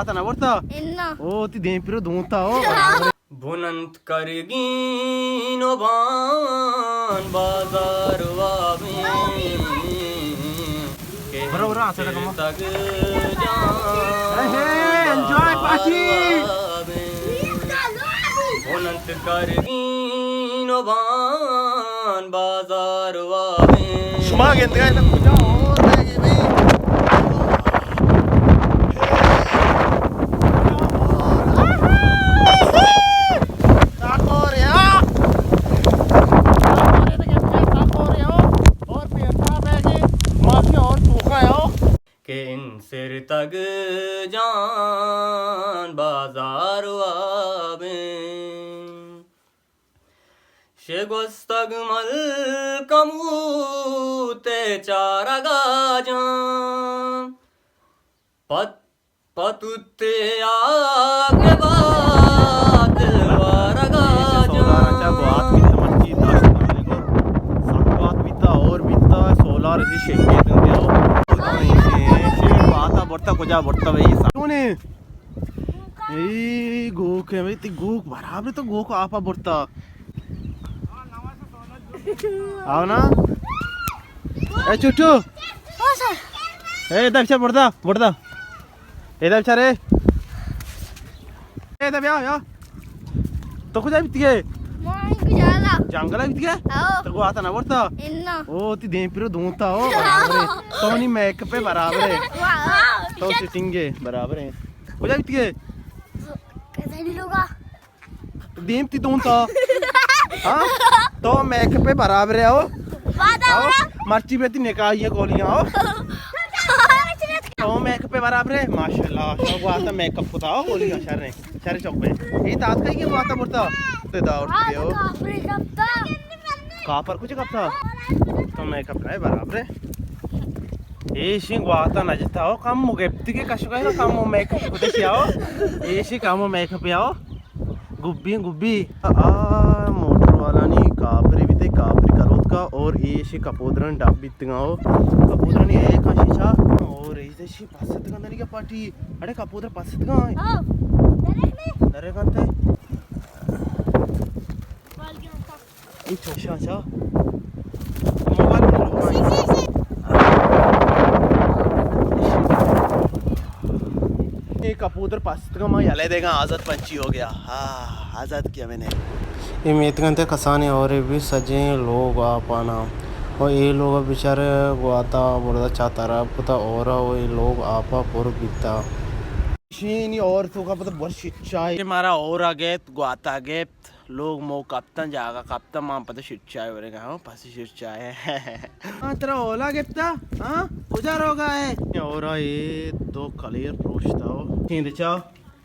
आता ना बोलता ओ ती दें पिरो दूंता हो बुनंत करगीनो बान बाजार वावे बरोबर आता का मग तक जान हे एन्जॉय पार्टी बुनंत करगीनो बान बाजार वावे सुमा गेंद काय ना पूजा और रहेगी भाई सिर तक जान बाजार आवे शेगोस्तग मल कमूते चारा गाजान पतुते आगे बात वारा borta ko ja borta bhai sune ei gook hai bhai ti gook barabar to gook apa borta आओ ना ए चुट्टू ओ सर ए इधर चल borta इधर चल रे ए इधर या तो कुछ आई बितिए जंगल बितिए तो को आता ना borta ओ ती दें पिरो दूंता हो बराबर है तो नहीं मैक पे बराबर है तो सिटिंग है बराबर है हो जा बितिए कैसे नहीं लोगा दें ती दूंता हाँ तो मैक पे बराबर है आओ मर्ची पे ती निकालिए गोलियां आओ तो मैक पे बराबर है माशाल्लाह सब आता मेकअप को था गोलियां शहर चौक पे ये तात का ही वो आता बोलता ते दाउर के हो कहां पर कुछ कब था तो मेकअप है बराबर है ये शिंग वाता ना जता हो कम मुगेप्ती के कशो का कम मेकअप को देखिए आओ ये शि कम मेकअप आओ गुब्बी मोटर वाला नहीं कापरे भी ते कापरी करोत का और ये शि कपोदरन डाब बितगाओ कपोदरन ये का शीशा और ये शि पासत का नहीं का पार्टी अरे कपोदर पासत का नरे करते ये अच्छा मोबाइल में ये कबूतर पास का मैं याले देगा आज़ाद पंछी हो गया हाँ आज़ाद किया मैंने ये मेतगंते कसाने और भी सजे लोग आपाना और ये लोग बेचारे गुआता बोलता चाहता रहा पता और ये लोग आपा पुर बीता शीनी और तो का पता बहुत शिक्षा है हमारा और आगे गुआता आगे लोग मो कप्तान जागा कप्तान मां पता शिक्षा है बोलेगा हाँ पास शिक्षा है हाँ तेरा ओला गिफ्ता हाँ गुजार होगा है और ये दो क्लियर पूछता हो हिंद चाओ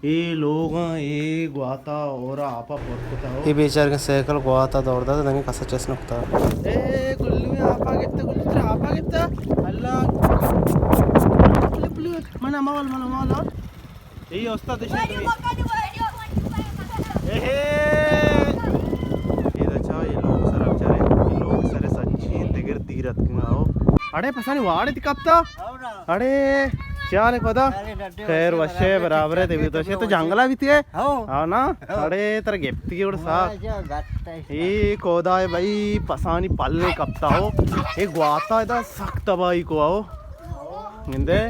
ये लोग ये गुआता और आपा पुरता हो ये बेचारे के साइकिल गुआता दौड़ता तो नहीं कसा चेस नकता ए गुल्लू में आपा गिफ्ता अल्लाह पुली मना मावल ये उस्ताद ये अरे पसानी वाड़े तिकप्ता अरे चाले पता खैर वशे बराबर है तेरी तो जंगला भी थी हाँ ना अरे तेरा गिफ्ट की उड़ सा ये कोदा है भाई पसानी पल्ले कप्ता हो ये गुआता इधर सख्त भाई को आओ निंदे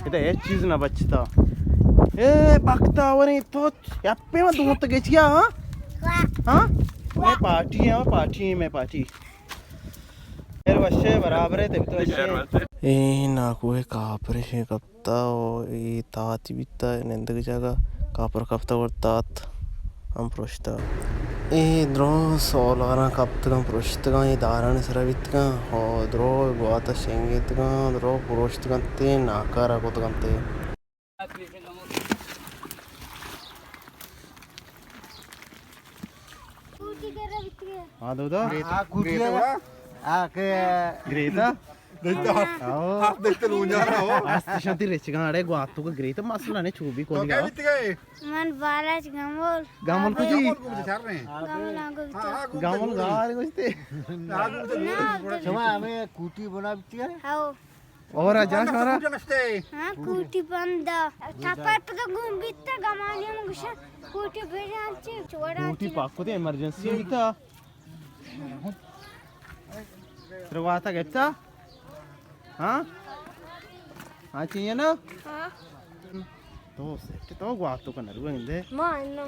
इधर एक चीज ना बचता ए बकता और नहीं तो यप्पे में दूर तक गया हाँ मैं पार्टी फिर वशे बराबर है तब तो ए नाकू है कापर है कप्ता और ये तात बिता नंदक जगह कापर कप्ता और तात हम प्रोष्टा ए द्रो सोलारा कप्ता हम प्रोष्टा ये दाराने सरा बिता हो द्रो गुआता शेंगे तका द्रो प्रोष्टा ते नाकारा को तकंते हाँ दो Greta? Shanti rich gare guato ka Greta masla ne chubi ko diga man balaj gamol ko ji gamol gaar ko te chama hame kuti bana bitti hai hao और आजा शोरा हाँ कूटी बंदा थापर पे तो घूम बीतता गमानिया मुगशा कूटी भेजा ची चोड़ा ऊटी पाको ते इमर्जेंसी होता terwata getta हाँ हाँ चाहिए ना हाँ तो सेट तो guato kan ruende मानो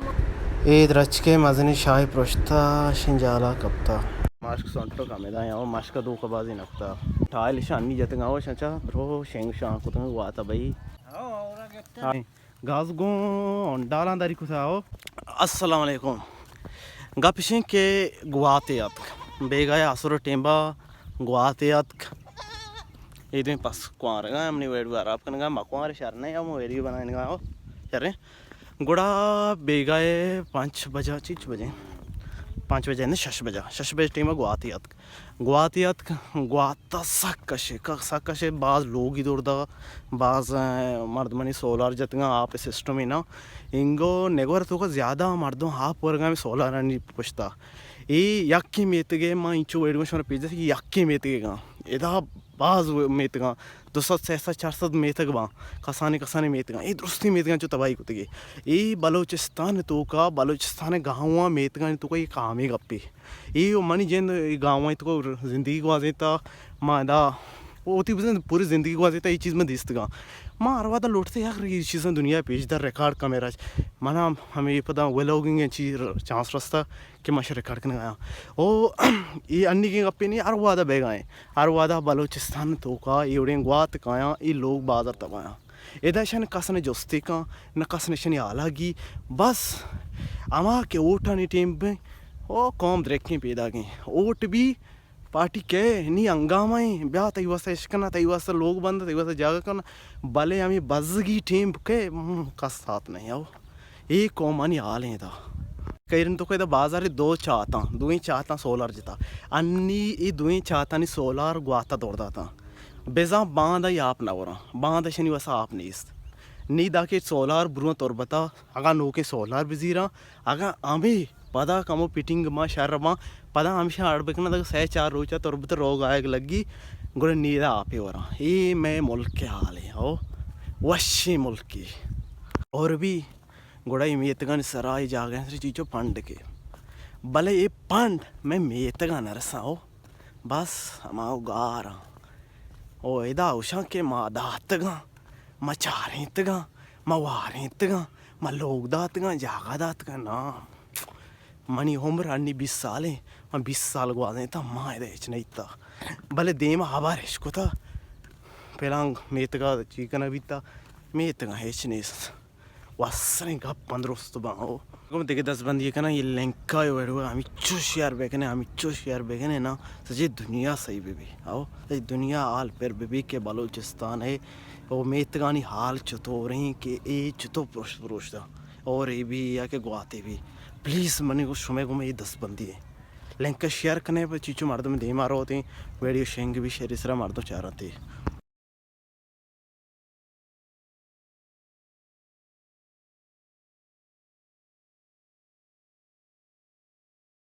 e drachke mazani shahi proshta shinjala kapta mask sonto kameda ya o mask do kabazi nakta tail shani jatanga o chacha bro sheng shan ko tang guata bhai gazgo ondala dari kusao assalamu alaikum gapishin ke guate at begaya asuro temba guate at idin pas kwaraga amni wedu arab kanga makwar sharne ya mo eri bananga o sharne गुड़ा बेगाए 5 बजे 6 बजे 5 बजे ने 6 बजे team गुआतियात सकशे बाज लोग इधर दा बाज मर्दमनी सोलार जतंगा आप सिस्टम ही ना इंगो नेगोर तो ज़्यादा मर्दों आप वर्गा में सोलार नहीं पुछता ये यक्की मेतगे माँ इंचो वेडगो शोर पिज़्ज़ा की यक्की मेतगे का इधर बाज मेतगा 200-400 मेतग बा कसाने मेतगा ये दुरुस्ती मेतगा जो तबाही कुतगे ये बलोचिस्तान तो का बलोचिस्तान गाँव मेतगा तो का ये काम है गप्पी ये मनी जेन गाँव तो को ज़िंदगी को आजेता मादा वो होती पूरी ज़िंदगी को आजेता ये चीज़ में दिस्तगा माँ अरवादा लौटते यार ये चीज़ें दुनिया पेश दर रिकॉर्ड का मेरा माना हमें ये पता वेलोगिंग चीज़ चांस रास्ता कि माशा रिकॉर्ड करने आया ओ ये अन्नी की गप्पे नहीं अरवादा बेगाएं अरवादा बलोचिस्तान तो का ये उड़ें गुआत काया ये लोग बाजार तबाया इधर कसने जोस्ती का न कसने शनि आलागी बस अमा के ओटा नहीं टीम में ओ कौम द्रेखें पैदा गए ओट भी पार्टी के नहीं हंगामाई ब्याह तई वास्ते इश्कना तई वास्ते लोग बंद तई वास्ते जागा करना भले हमें बजगी टीम के का साथ नहीं आओ ये कौमानी हाल है था कई तो कहता बाजार दो चाहता सोलार जिता अन्नी ये दुई चाहता नहीं सोलार गुआता दौड़ता था बेजा बांधा ही आप ना हो रहा बांधा शनि वैसा आप नहीं दाके सोलार बुरुआ तौर बता अगर नोके सोलार बिजी रहा अगर हमें पदा कमो पिटिंग मा शहर मा पदा हमेशा आड़बेकना तक 4 रोचा तौर रोग आएग लगी गुड़ नीदा आप ही हो रहा ये मैं मुल्क के हाल है ओ वशी मुल्क की और भी गुड़ा मेतगन सराय जागे चीज़ों पंड के भले ये पंड मैं मेतगा नरसा हो बस हमाओ गा रहा ओ इदा उषा के मादातगा मचारेतगा मवारेतगा म लोग दातगा जागा दातगा ना मनी उम्र अन्नी 20 साल है मैं 20 साल गुआदे था माँ इधर नहीं था भले देम हवा रेशको था पहला मेतगा चिकन भी था मेतगा हेच नहीं वसने का 15 तो बाओ को देखे 10 बंदी का ना ये लंका वेडो हमें चुश यार बेकने ना सजे दुनिया सही बेबी आओ सजे दुनिया हाल पर बेबी के बलोचिस्तान है वो मेतगानी हाल चतो रही के ए चतो पुरुष था और ये भी या के गुआते भी प्लीज़ मनी को शुमे को में ये 10 बंदी है लंका शेयर करने पर चीचो मार दो में दे मारो होते वीडियो शेंग भी शेयर इसरा मार दो चाह रहे थे